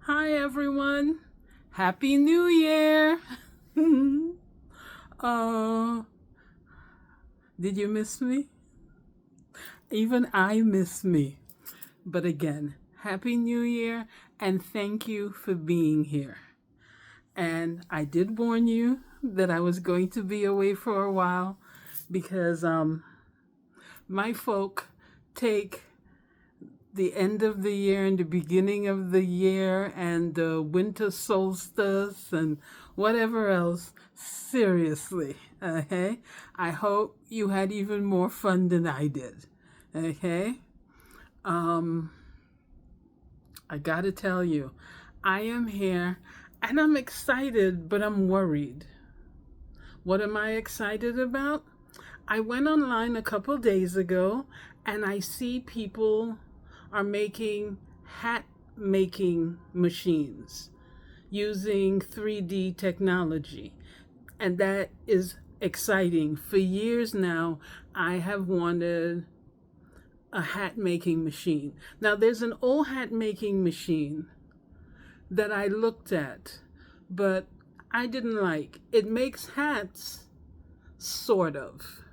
Hi, everyone. Happy New Year. Oh, did you miss me? Even I miss me. But again, Happy New Year and thank you for being here. And I did warn you that I was going to be away for a while because my folk take the end of the year and the beginning of the year and the winter solstice and whatever else seriously. Okay? I hope you had even more fun than I did. Okay? Um, I gotta tell you, I am here and I'm excited, but I'm worried. What am I excited about? I went online a couple days ago and I see people are making hat making machines using 3D technology. And that is exciting. For years now, I have wanted a hat making machine. Now, there's an old hat making machine that I looked at, but I didn't like. It makes hats, sort of.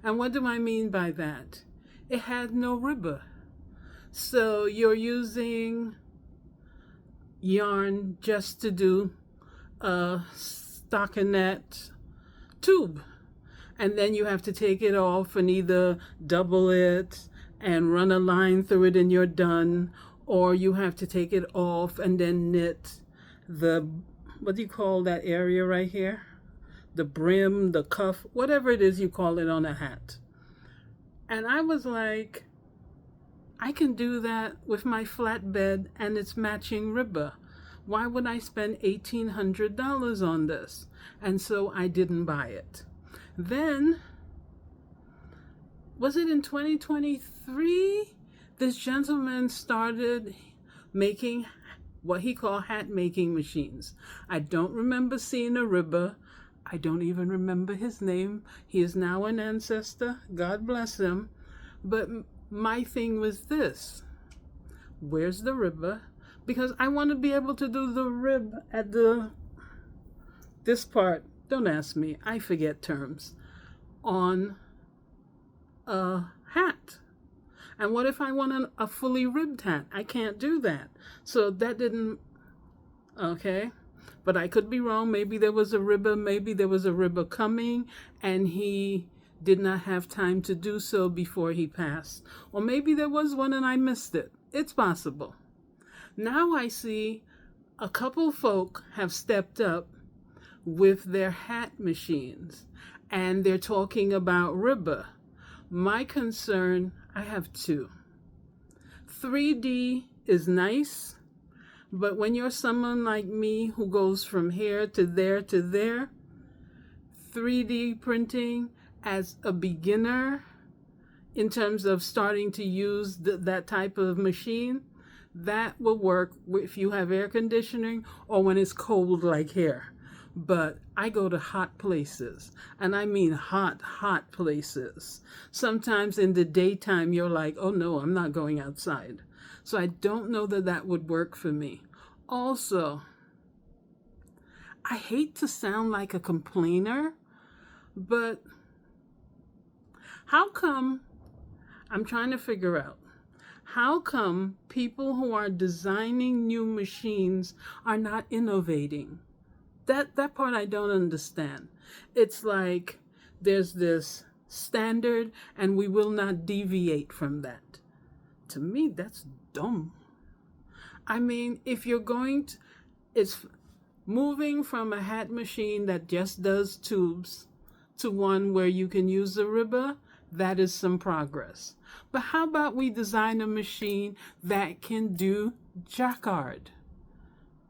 And what do I mean by that? It had no ribber. So you're using yarn just to do a stockinette tube. And then you have to take it off and either double it and run a line through it and you're done, or you have to take it off and then knit the, what do you call that area right here? The brim, the cuff, whatever it is you call it on a hat. And I was like, I can do that with my flatbed and its matching ribber. Why would I spend $1,800 on this? And so I didn't buy it. Then, was it in 2023? This gentleman started making what he called hat making machines. I don't remember seeing a ribber. I don't even remember his name. He is now an ancestor. God bless him. But my thing was this. Where's the ribber? Because I want to be able to do the rib at this part. Don't ask me. I forget terms. On a hat. And what if I want a fully ribbed hat? I can't do that. So that didn't, okay. But I could be wrong. Maybe there was a ribber. Maybe there was a ribber coming and he did not have time to do so before he passed. Or maybe there was one and I missed it. It's possible. Now I see a couple folk have stepped up with their hat machines and they're talking about ribber. My concern, I have two. 3D is nice, but when you're someone like me who goes from here to there, 3D printing as a beginner in terms of starting to use that type of machine, that will work if you have air conditioning or when it's cold like here. But I go to hot places, and I mean hot, hot places. Sometimes in the daytime, you're like, oh no, I'm not going outside. So I don't know that that would work for me. Also, I hate to sound like a complainer, but how come, I'm trying to figure out, how come people who are designing new machines are not innovating? That part I don't understand. It's like there's this standard and we will not deviate from that. To me, that's dumb. I mean, if you're going to, it's moving from a hat machine that just does tubes to one where you can use the ribber, that is some progress. But how about we design a machine that can do jacquard?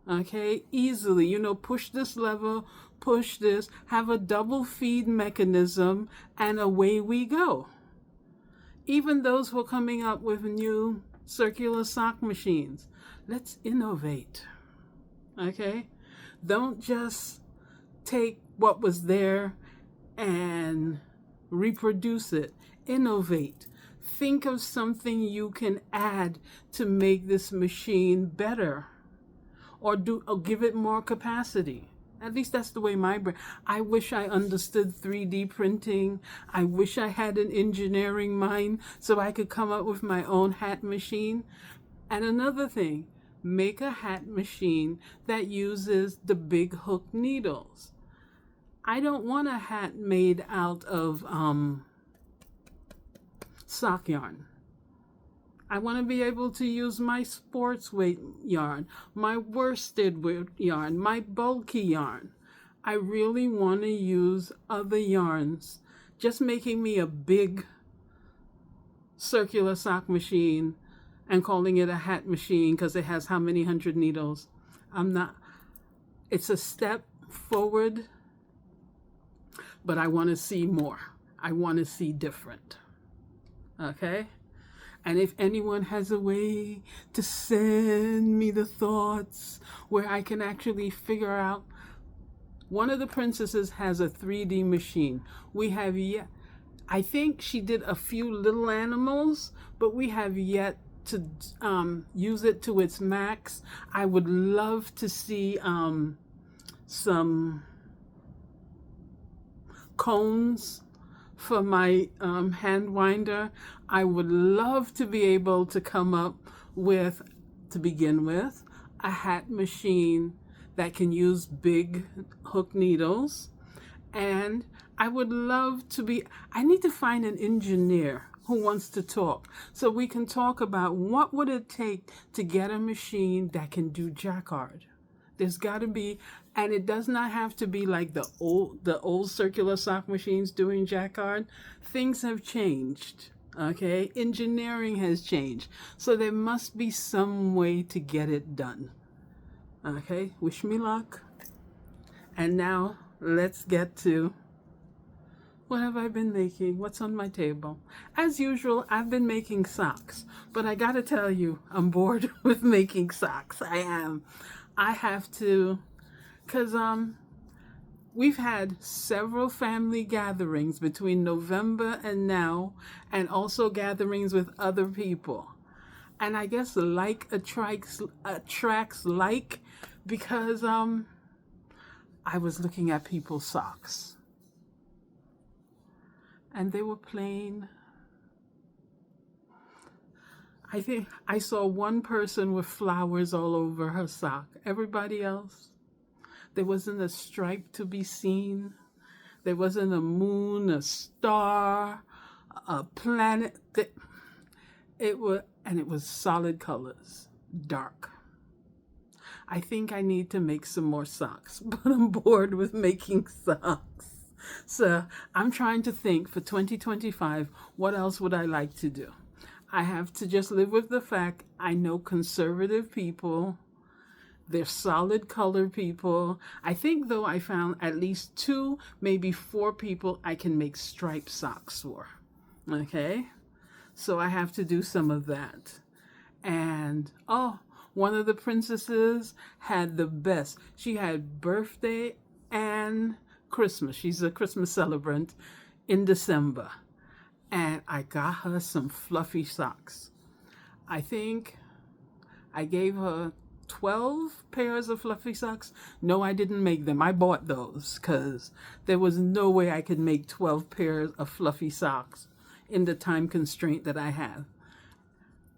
Okay, easily, push this lever, push this, have a double feed mechanism, and away we go. Even those who are coming up with new circular sock machines, let's innovate. Okay, don't just take what was there and reproduce it. Innovate. Think of something you can add to make this machine better. or give it more capacity. At least that's the way my brain. I wish I understood 3D printing. I wish I had an engineering mind so I could come up with my own hat machine. And another thing, make a hat machine that uses the big hook needles. I don't want a hat made out of sock yarn. I want to be able to use my sports weight yarn, my worsted weight yarn, my bulky yarn. I really want to use other yarns. Just making me a big circular sock machine and calling it a hat machine because it has how many hundred needles. It's a step forward, but I want to see more. I want to see different. Okay? And if anyone has a way to send me the thoughts where I can actually figure out, one of the princesses has a 3D machine. We have yet, I think she did a few little animals, but we have yet to use it to its max. I would love to see some cones for my hand winder. I would love to be able to come up with, to begin with, a hat machine that can use big hook needles. And I would love to be, I need to find an engineer who wants to talk so we can talk about what would it take to get a machine that can do jacquard. There's got to be, and it does not have to be like the old circular sock machines doing jacquard. Things have changed, okay? Engineering has changed. So there must be some way to get it done. Okay, wish me luck. And now let's get to, what have I been making? What's on my table? As usual, I've been making socks, but I gotta tell you, I'm bored with making socks. I am. I have to, because we've had several family gatherings between November and now, and also gatherings with other people. And I guess like attracts like, because I was looking at people's socks. And they were plain. I think I saw one person with flowers all over her sock. Everybody else, there wasn't a stripe to be seen. There wasn't a moon, a star, a planet. It was solid colors, dark. I think I need to make some more socks, but I'm bored with making socks. So I'm trying to think for 2025, what else would I like to do? I have to just live with the fact I know conservative people. They're solid color people. I think, though, I found at least 2, maybe 4 people I can make striped socks for. Okay? So I have to do some of that. And, one of the princesses had the best. She had birthday and Christmas. She's a Christmas celebrant in December. And I got her some fluffy socks. I think I gave her 12 pairs of fluffy socks. No, I didn't make them. I bought those because there was no way I could make 12 pairs of fluffy socks in the time constraint that I have.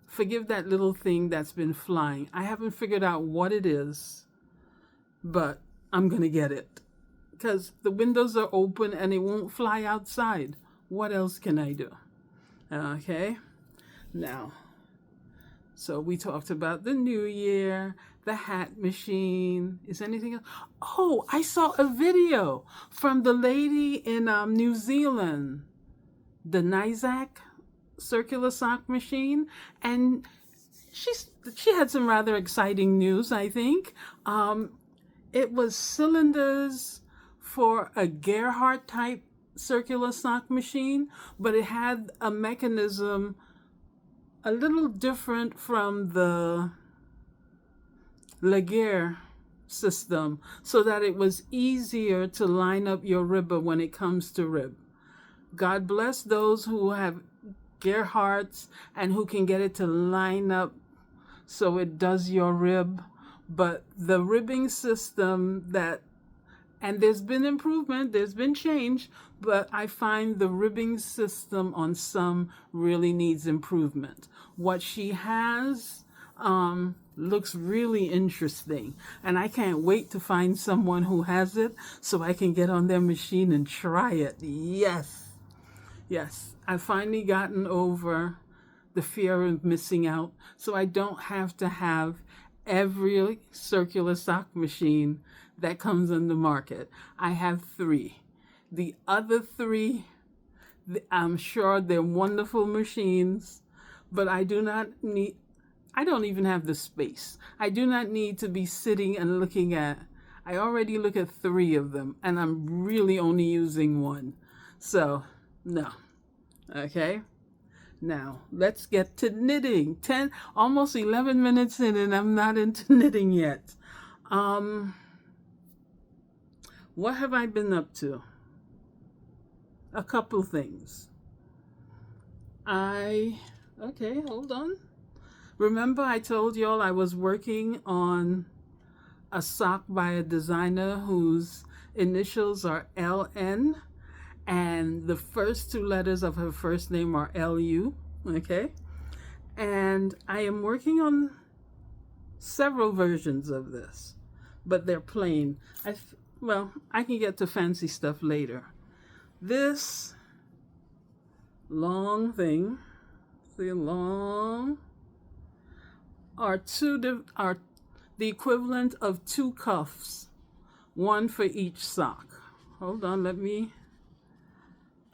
Forgive that little thing that's been flying. I haven't figured out what it is, but I'm going to get it because the windows are open and it won't fly outside. What else can I do? Okay. Now, so we talked about the new year, the hat machine. Is anything else? Oh, I saw a video from the lady in New Zealand, the Nizak circular sock machine, and she had some rather exciting news, I think. It was cylinders for a Gerhardt type circular sock machine, but it had a mechanism a little different from the Laguerre system, so that it was easier to line up your ribber when it comes to rib. God bless those who have Gerhardts and who can get it to line up so it does your rib. But the ribbing system and there's been improvement, there's been change, but I find the ribbing system on some really needs improvement. What she has looks really interesting, and I can't wait to find someone who has it so I can get on their machine and try it. Yes, yes, I've finally gotten over the fear of missing out, so I don't have to have every circular sock machine that comes in the market. I have three. The other three, I'm sure they're wonderful machines, but I don't even have the space. I do not need to be sitting and looking at, I already look at three of them, and I'm really only using one. So, no. Okay? Now, let's get to knitting. Almost 11 minutes in, and I'm not into knitting yet. What have I been up to? A couple things. Okay, hold on. Remember I told y'all I was working on a sock by a designer whose initials are LN, and the first two letters of her first name are LU, okay? And I am working on several versions of this, but they're plain. I can get to fancy stuff later. This long thing, see, long, are the equivalent of two cuffs, one for each sock. Hold on,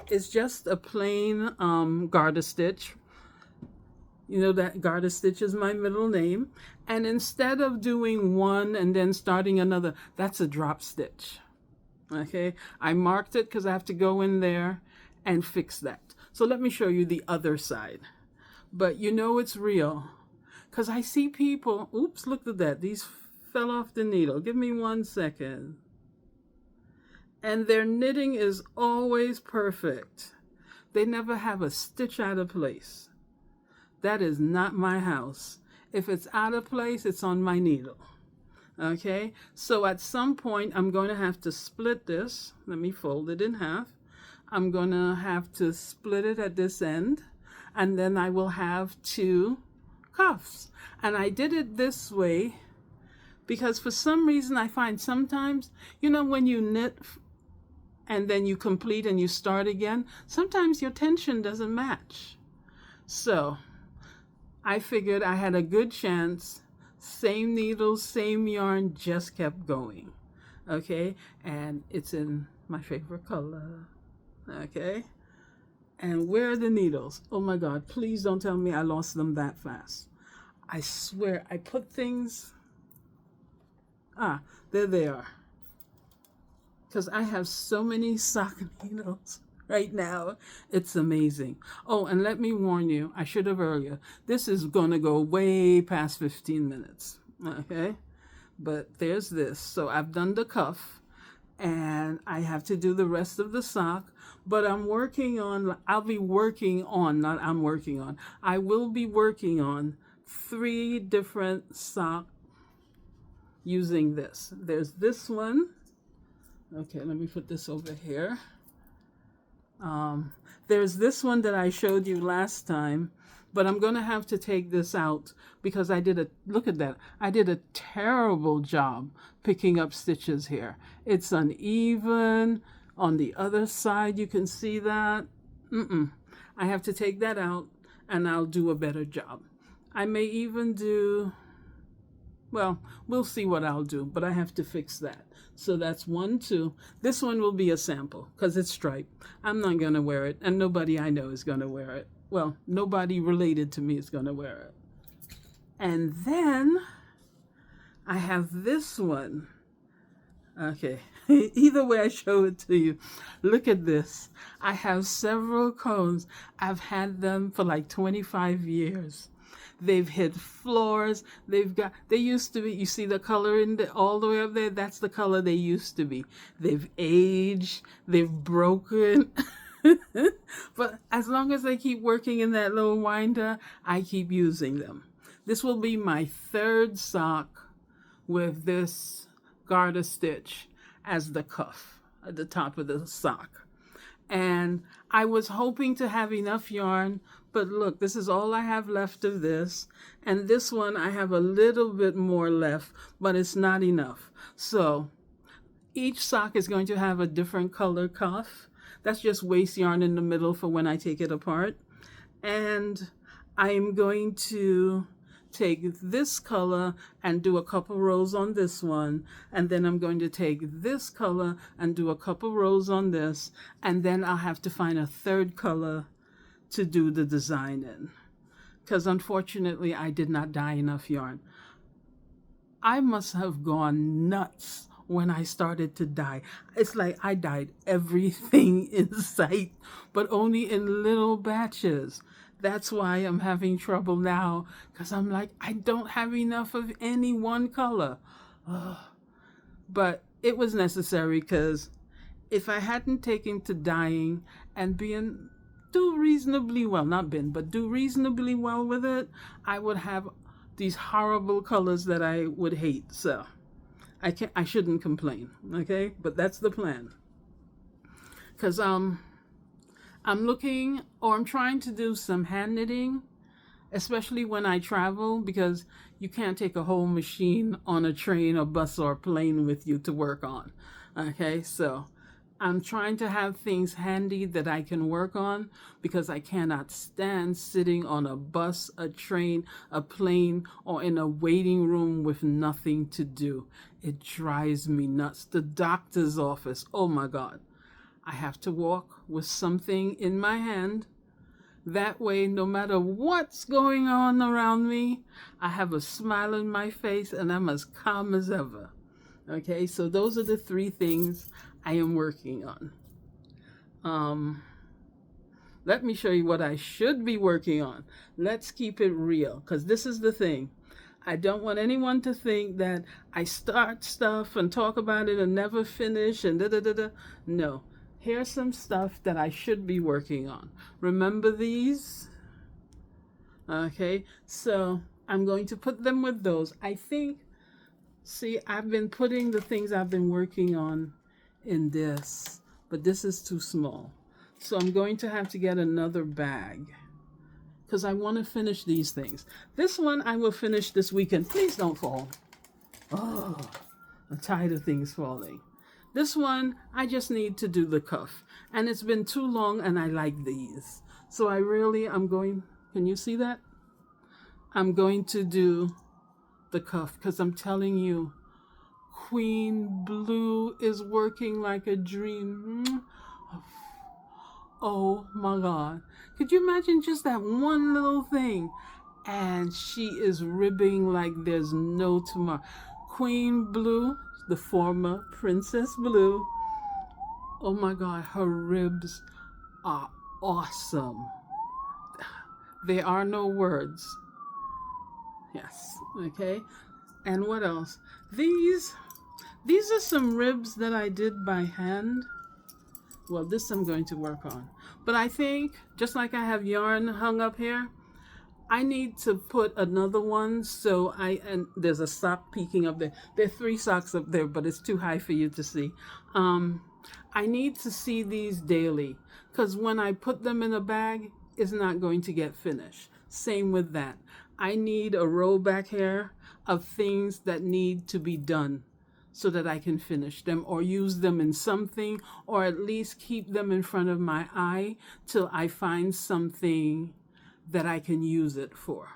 it's just a plain garter stitch. You know that garter stitch is my middle name. And instead of doing one and then starting another, that's a drop stitch. Okay, I marked it because I have to go in there and fix that. So let me show you the other side. But you know it's real because I see people, oops, look at that. These fell off the needle. Give me 1 second. And their knitting is always perfect. They never have a stitch out of place. That is not my house. If it's out of place, it's on my needle. Okay, so at some point, I'm going to have to split this. Let me fold it in half. I'm going to have to split it at this end, and then I will have two cuffs. And I did it this way because for some reason I find sometimes, when you knit and then you complete and you start again, sometimes your tension doesn't match. So I figured I had a good chance. Same needles, same yarn, just kept going. Okay, and it's in my favorite color. Okay, and where are the needles? Oh my God, please don't tell me I lost them that fast. I swear I put things. There they are. Because I have so many sock needles right now. It's amazing. Oh, and let me warn you, I should have earlier. This is going to go way past 15 minutes. Okay? But there's this. So I've done the cuff, and I have to do the rest of the sock. But I will be working on 3 different socks using this. There's this one. Okay, let me put this over here. There's this one that I showed you last time, but I'm going to have to take this out because look at that. I did a terrible job picking up stitches here. It's uneven. On the other side, you can see that. I have to take that out and I'll do a better job. I may even we'll see what I'll do, but I have to fix that. So that's 1, 2. This one will be a sample because it's striped. I'm not going to wear it, and nobody I know is going to wear it. Well, nobody related to me is going to wear it. And then I have this one. Okay, either way I show it to you. Look at this. I have several combs. I've had them for like 25 years. They've hit floors. They used to be, you see the color all the way up there? That's the color they used to be. They've aged. They've broken. But as long as I keep working in that little winder, I keep using them. This will be my 3rd sock with this garter stitch as the cuff at the top of the sock. And I was hoping to have enough yarn, but look, this is all I have left of this. And this one, I have a little bit more left, but it's not enough. So each sock is going to have a different color cuff. That's just waste yarn in the middle for when I take it apart. And I am going to take this color and do a couple rows on this one, and then I'm going to take this color and do a couple rows on this, and then I'll have to find a third color to do the design in, because unfortunately I did not dye enough yarn. I must have gone nuts when I started to dye. It's like I dyed everything in sight, but only in little batches. That's why I'm having trouble now, because I'm like, I don't have enough of any one color. Ugh. But it was necessary, because if I hadn't taken to dyeing and do reasonably well, not been, but do reasonably well with it, I would have these horrible colors that I would hate. So I shouldn't complain, okay? But that's the plan. Because I'm looking, or I'm trying to do some hand knitting, especially when I travel, because you can't take a whole machine on a train or bus or plane with you to work on. Okay, so I'm trying to have things handy that I can work on, because I cannot stand sitting on a bus, a train, a plane, or in a waiting room with nothing to do. It drives me nuts. The doctor's office, oh my God. I have to walk with something in my hand. That way, no matter what's going on around me, I have a smile on my face and I'm as calm as ever. Okay, so those are the 3 things I am working on. Let me show you what I should be working on. Let's keep it real, because this is the thing. I don't want anyone to think that I start stuff and talk about it and never finish and da-da-da-da. No. Here's some stuff that I should be working on. Remember these? Okay, so I'm going to put them with those. I think, see, I've been putting the things I've been working on in this, but this is too small. So I'm going to have to get another bag, because I want to finish these things. This one I will finish this weekend. Please don't fall. Oh, I'm tired of things falling. This one, I just need to do the cuff. And it's been too long and I like these. So I'm going, can you see that? I'm going to do the cuff, because I'm telling you, Queen Blue is working like a dream. Oh my God. Could you imagine just that one little thing? And she is ribbing like there's no tomorrow. Queen Blue, the former Princess Blue. Oh my God, her ribs are awesome. There are no words. Yes, okay. And what else? These are some ribs that I did by hand. Well, this I'm going to work on. But I think, just like I have yarn hung up here, I need to put another one, and there's a sock peeking up there. There are 3 socks up there, but it's too high for you to see. I need to see these daily, because when I put them in a bag, it's not going to get finished. Same with that. I need a row back here of things that need to be done so that I can finish them or use them in something, or at least keep them in front of my eye till I find something that I can use it for.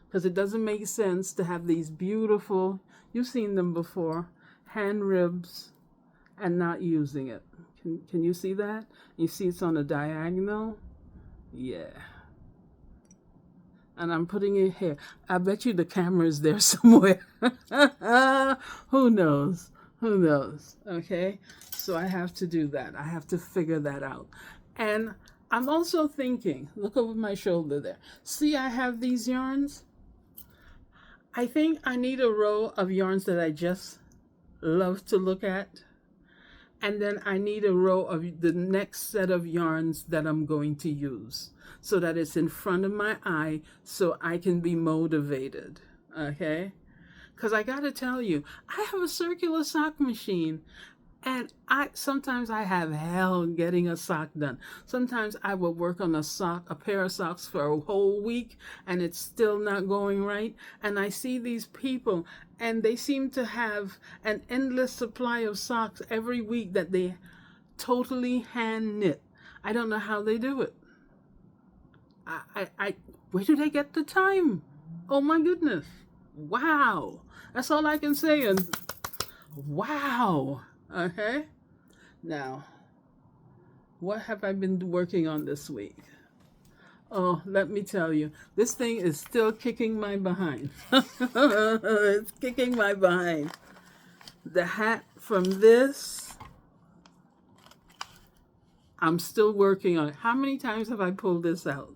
Because it doesn't make sense to have these beautiful, you've seen them before, hand ribs and not using it. Can you see that? You see it's on a diagonal? Yeah. And I'm putting it here. I bet you the camera is there somewhere. Who knows? Who knows? Okay? So I have to do that. I have to figure that out. And I'm also thinking, look over my shoulder there. See, I have these yarns. I think I need a row of yarns that I just love to look at. And then I need a row of the next set of yarns that I'm going to use, so that it's in front of my eye so I can be motivated. Okay? Because I got to tell you, I have a circular sock machine. And sometimes I have hell getting a sock done. Sometimes I will work on a pair of socks for a whole week, and it's still not going right. And I see these people, and they seem to have an endless supply of socks every week that they totally hand knit. I don't know how they do it. Where do they get the time? Oh my goodness. Wow. That's all I can say. And wow. Okay. Now, what have I been working on this week? Oh, let me tell you, this thing is still kicking my behind. It's kicking my behind. The hat from this, I'm still working on it. How many times have I pulled this out?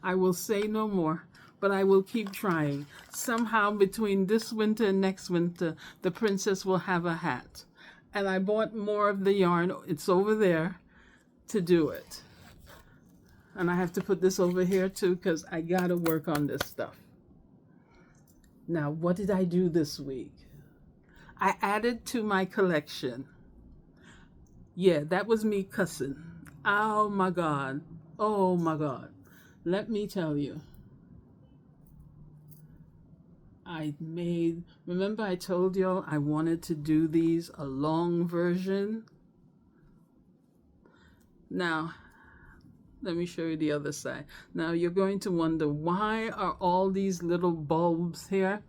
I will say no more, but I will keep trying. Somehow between this winter and next winter, the princess will have a hat. And I bought more of the yarn. It's over there to do it. And I have to put this over here too because I got to work on this stuff. Now, what did I do this week? I added to my collection. Yeah, that was me cussing. Oh my God. Oh my God. Let me tell you. Remember I told y'all I wanted to do these a long version? Now, let me show you the other side. Now you're going to wonder, why are all these little bulbs here?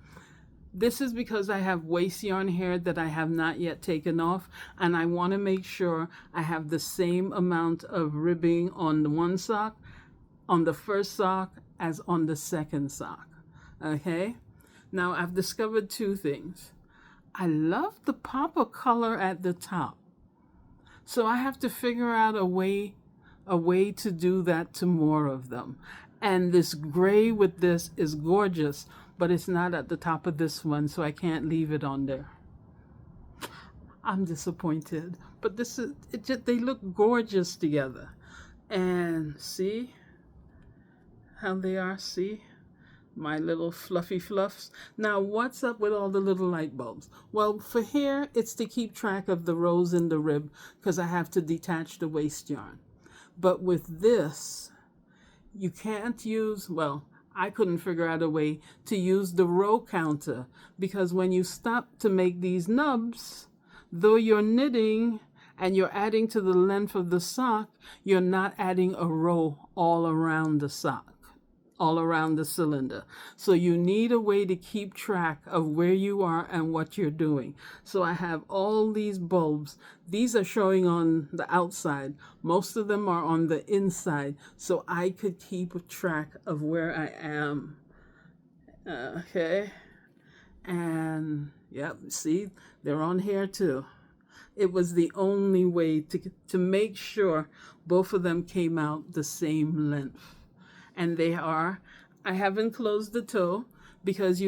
This is because I have waste yarn here that I have not yet taken off, and I want to make sure I have the same amount of ribbing on the one sock, on the first sock, as on the second sock. Okay? Now, I've discovered two things. I love the pop of color at the top. So I have to figure out a way to do that to more of them. And this gray with this is gorgeous, but it's not at the top of this one, so I can't leave it on there. I'm disappointed. But they look gorgeous together. And see how they are, see? My little fluffy fluffs. Now, what's up with all the little light bulbs? Well, for here, it's to keep track of the rows in the rib because I have to detach the waste yarn. But with this, you can't use, well, I couldn't figure out a way to use the row counter because when you stop to make these nubs, though you're knitting and you're adding to the length of the sock, you're not adding a row all around the sock, all around the cylinder. So you need a way to keep track of where you are and what you're doing. So I have all these bulbs. These are showing on the outside. Most of them are on the inside. So I could keep track of where I am. Okay. And yep, see, they're on here too. It was the only way to make sure both of them came out the same length. And they are. I haven't closed the toe because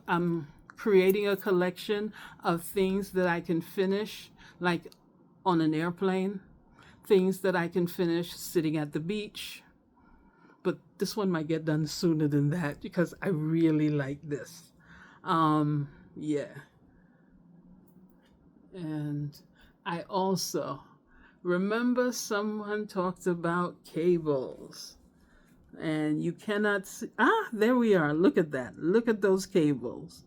I'm creating a collection of things that I can finish like on an airplane, things that I can finish sitting at the beach. But this one might get done sooner than that because I really like this. Yeah. And I also remember someone talked about cables, and you cannot see. There we are. Look at that. Look at those cables.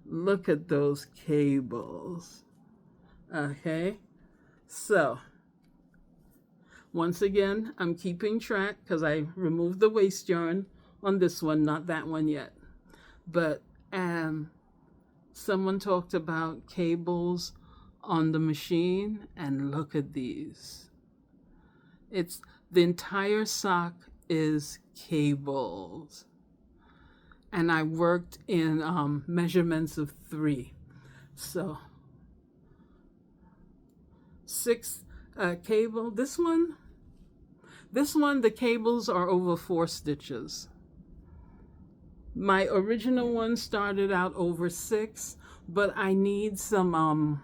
Look at those cables. Okay. So, once again, I'm keeping track because I removed the waste yarn on this one, not that one yet. But someone talked about cables on the machine, and look at these. It's the entire sock is cables, and I worked in measurements of 3, so 6 cable. This one the cables are over 4 stitches. My original one started out over 6, but I need some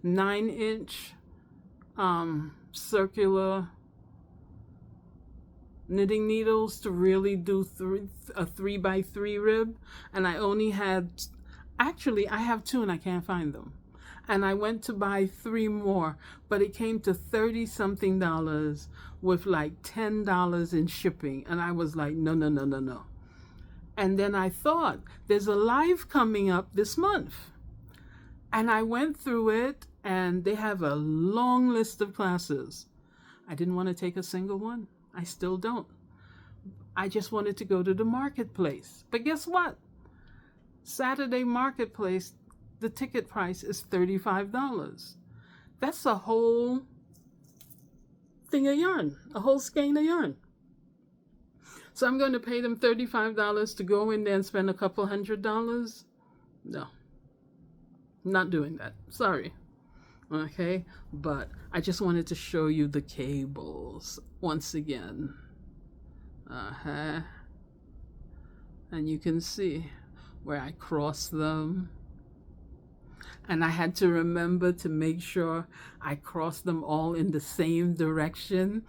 9-inch circular knitting needles to really do a 3x3 rib, and I only had, actually I have two and I can't find them. And I went to buy 3 more, but it came to $30 something with like $10 in shipping. And I was like, no, no, no, no, no. And then I thought, there's a live coming up this month. And I went through it, and they have a long list of classes. I didn't want to take a single one. I still don't. I just wanted to go to the marketplace. But guess what? Saturday marketplace, the ticket price is $35. That's a whole thing of yarn, a whole skein of yarn. So I'm going to pay them $35 to go in there and spend a couple $100? No, not doing that. Sorry. Okay, but I just wanted to show you the cables once again. And you can see where I cross them. And I had to remember to make sure I cross them all in the same direction,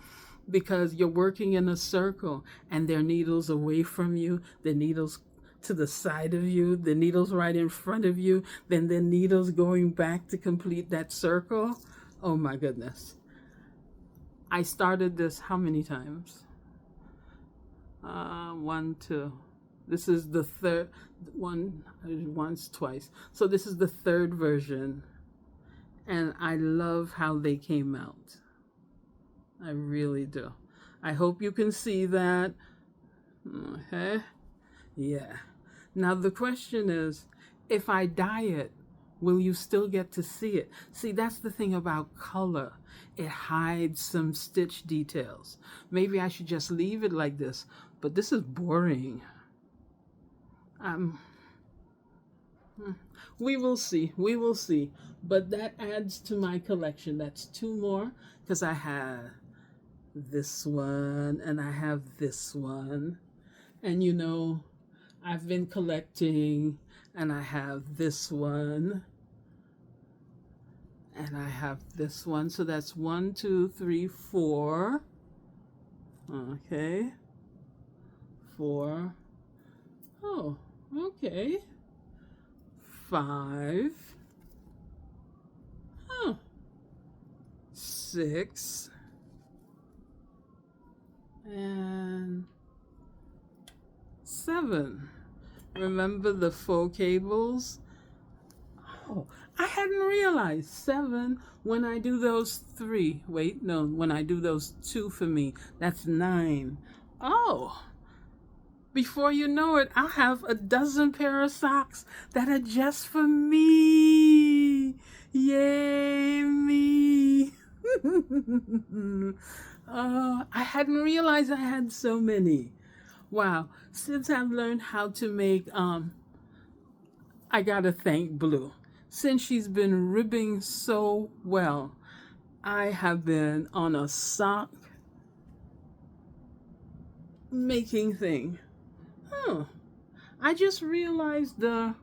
because you're working in a circle and there are needles away from you, the needles to the side of you, the needles right in front of you, then the needles going back to complete that circle. Oh my goodness. I started this how many times? 1, 2. This is the third one, once, twice. So this is the third version. And I love how they came out. I really do. I hope you can see that. Okay. Yeah. Now the question is, if I dye it, will you still get to see it? See, that's the thing about color. It hides some stitch details. Maybe I should just leave it like this, but this is boring. We will see. We will see. But that adds to my collection. That's 2 more, because I have this one and I have this one. And you know, I've been collecting, and I have this one. And I have this one. So that's 1, 2, 3, 4. Okay. 4. Oh, okay. 5. Oh. 6. And 7. Remember the faux cables? Oh, I hadn't realized 7 when I do those 3. Wait, no, when I do those 2 for me, that's 9. Oh, before you know it, I'll have a dozen pair of socks that are just for me. Yay, me. I hadn't realized I had so many. Wow, since I've learned how to make, I gotta thank Blue. Since she's been ribbing so well, I have been on a sock making thing. Oh, I just realized the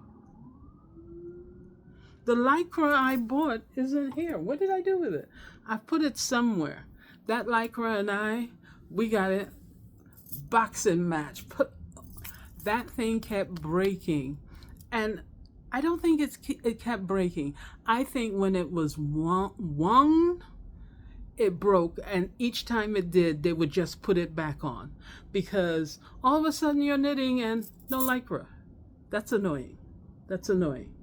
Lycra I bought isn't here. What did I do with it? I put it somewhere. That Lycra and we got it boxing match. That thing kept breaking. And I don't think it kept breaking. I think when it was wung, it broke, and each time it did, they would just put it back on, because all of a sudden you're knitting and no Lycra. That's annoying. That's annoying.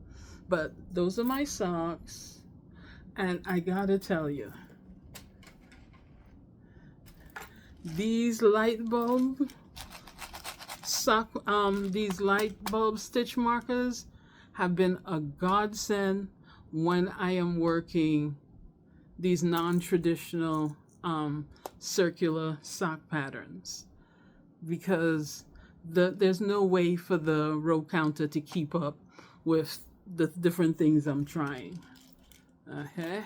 But those are my socks, and I gotta tell you, these light bulb these light bulb stitch markers have been a godsend when I am working these non-traditional circular sock patterns, because there's no way for the row counter to keep up with the different things I'm trying. Okay,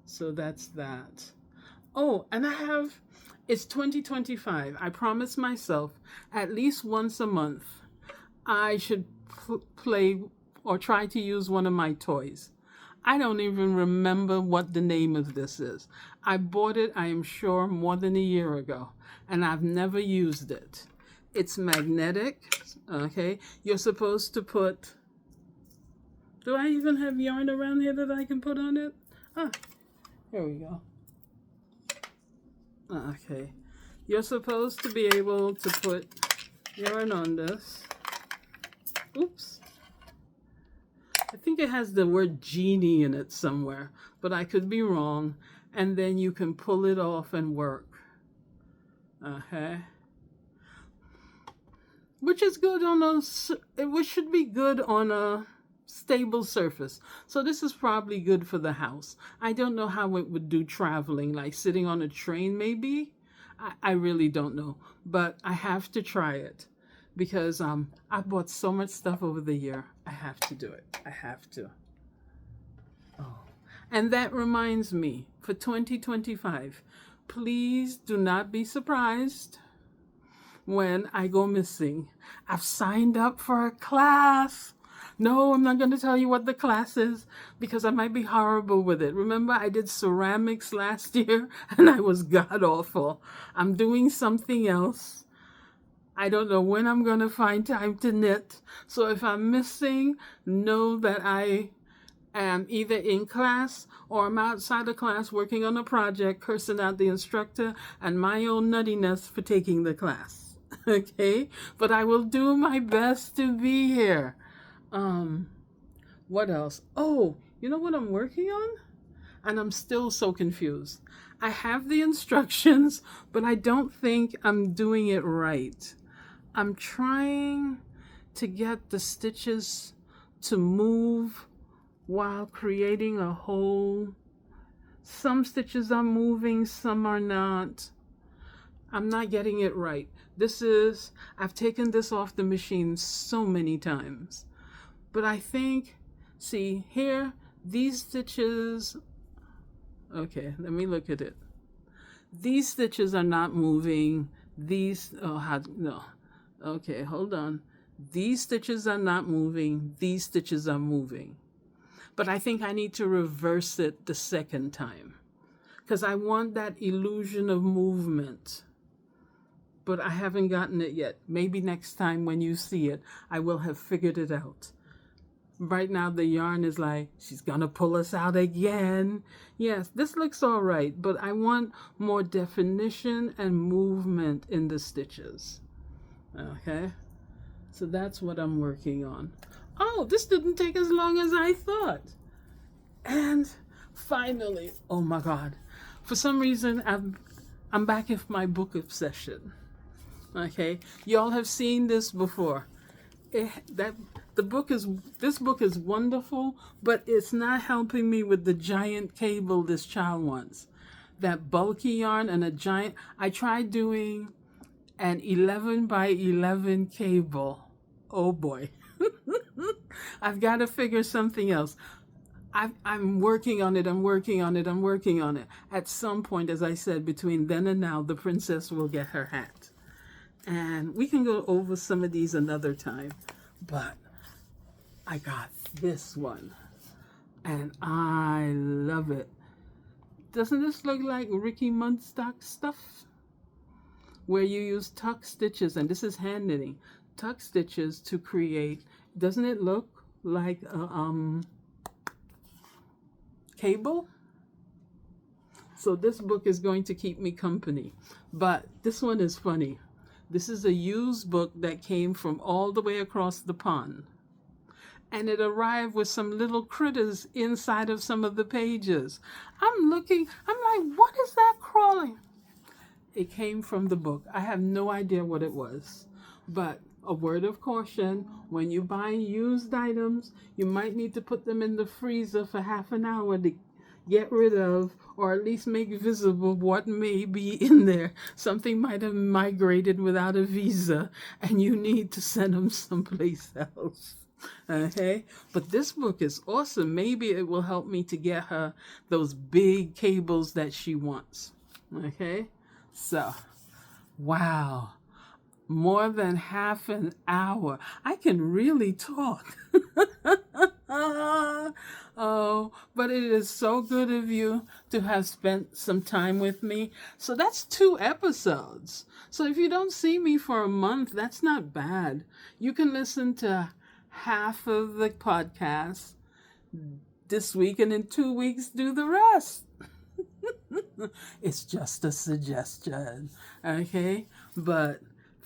so that's that. Oh, and it's 2025. I promised myself at least once a month I should play or try to use one of my toys. I don't even remember what the name of this is. I bought it, I am sure, more than a year ago. and I've never used it. It's magnetic, okay? You're supposed to put, do I even have yarn around here that I can put on it? Ah, here we go. Okay. You're supposed to be able to put yarn on this. Oops. I think it has the word genie in it somewhere, but I could be wrong. And then you can pull it off and work. Okay. Which is good on which should be good on a stable surface. So this is probably good for the house. I don't know how it would do traveling, like sitting on a train maybe. I really don't know, but I have to try it because I bought so much stuff over the year. I have to do it. I have to. Oh. And that reminds me, for 2025, please do not be surprised when I go missing. I've signed up for a class. No, I'm not going to tell you what the class is because I might be horrible with it. Remember, I did ceramics last year and I was god-awful. I'm doing something else. I don't know when I'm going to find time to knit. So if I'm missing, know that I am either in class or I'm outside of class working on a project, cursing out the instructor and my own nuttiness for taking the class. Okay? But I will do my best to be here. What else? Oh, you know what I'm working on? And I'm still so confused. I have the instructions, but I don't think I'm doing it right. I'm trying to get the stitches to move while creating a hole. Some stitches are moving, some are not. I'm not getting it right. I've taken this off the machine so many times. But I think, see here, these stitches, okay, let me look at it. These stitches are not moving. No. Okay, hold on. These stitches are not moving. These stitches are moving. But I think I need to reverse it the second time because I want that illusion of movement. But I haven't gotten it yet. Maybe next time when you see it, I will have figured it out. Right now the yarn is like, she's gonna pull us out again. Yes, this looks all right, but I want more definition and movement in the stitches. Okay, so that's what I'm working on. Oh, this didn't take as long as I thought. And finally, oh my God, for some reason I'm back with my book obsession. Okay, y'all have seen this before. This book is wonderful, but it's not helping me with the giant cable this child wants. That bulky yarn and a giant. I tried doing an 11 by 11 cable. Oh boy. I've got to figure something else. I'm working on it. I'm working on it. At some point, as I said, between then and now, the princess will get her hat. And we can go over some of these another time. But I got this one. And I love it. Doesn't this look like Ricky Mudstock stuff? Where you use tuck stitches, and this is hand knitting, tuck stitches to create, doesn't it look like a cable? So this book is going to keep me company. But this one is funny. This is a used book that came from all the way across the pond. And it arrived with some little critters inside of some of the pages. I'm like, what is that crawling? It came from the book. I have no idea what it was. But a word of caution, when you buy used items, you might need to put them in the freezer for half an hour to get rid of, or at least make visible what may be in there. Something might have migrated without a visa, and you need to send them someplace else. Okay, but this book is awesome. Maybe it will help me to get her those big cables that she wants. Okay, so wow, more than half an hour. I can really talk. Oh, but it is so good of you to have spent some time with me. So that's 2 episodes. So if you don't see me for a month, that's not bad. You can listen to half of the podcast this week and in 2 weeks do the rest. It's just a suggestion, okay? But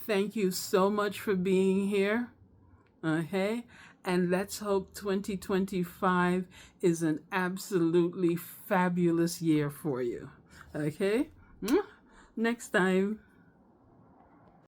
thank you so much for being here, okay? And let's hope 2025 is an absolutely fabulous year for you, okay? Next time.